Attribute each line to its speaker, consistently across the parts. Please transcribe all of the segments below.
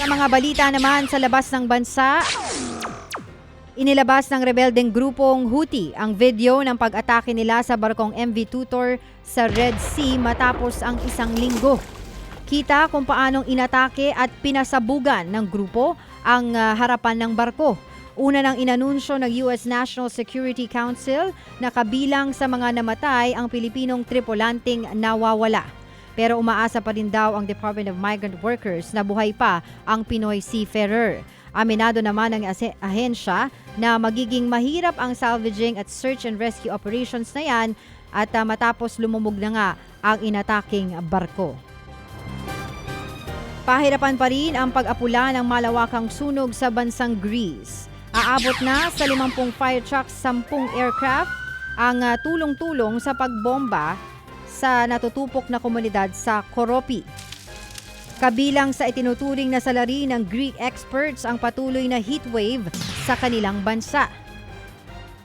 Speaker 1: Sa mga balita naman sa labas ng bansa, inilabas ng rebeldeng grupong Houthi ang video ng pag-atake nila sa barkong MV Tutor sa Red Sea matapos ang isang linggo. Kita kung paanong inatake at pinasabugan ng grupo ang harapan ng barko. Una nang inanunsyo ng US National Security Council na kabilang sa mga namatay ang Pilipinong tripulanting nawawala. Pero umaasa pa rin daw ang Department of Migrant Workers na buhay pa ang Pinoy seafarer. Aminado naman ng ahensya na magiging mahirap ang salvaging at search and rescue operations na yan at matapos lumubog na nga ang inataking barko. Pahirapan pa rin ang pag-apula ng malawakang sunog sa bansang Greece. Aabot na sa 50 fire trucks, 10 aircraft ang tulong-tulong sa pagbomba sa natutupok na komunidad sa Koropi. Kabilang sa itinuturing na salari ng Greek experts ang patuloy na heatwave sa kanilang bansa.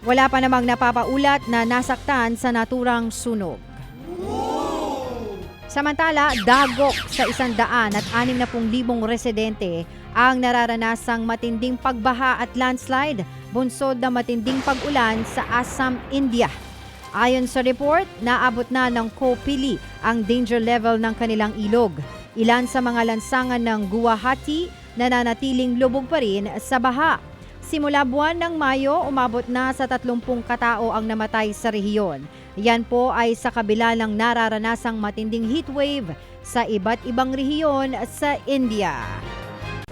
Speaker 1: Wala pa namang napapaulat na nasaktan sa naturang sunog. Samantala, dagok sa 160,000 residente ang nararanasang matinding pagbaha at landslide, bunsod na matinding pag-ulan sa Assam, India. Ayon sa report, naabot na ng Kopili ang danger level ng kanilang ilog. Ilan sa mga lansangan ng Guwahati nananatiling lubog pa rin sa baha. Simula buwan ng Mayo, umabot na sa 30 katao ang namatay sa rehiyon. Yan po ay sa kabila ng nararanasang matinding heatwave sa iba't ibang rehiyon sa India.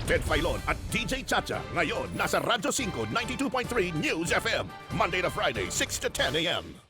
Speaker 2: Ted Filon at DJ Chacha ngayon nasa Radyo 5 92.3 News FM Monday to Friday 6 to 10 a.m.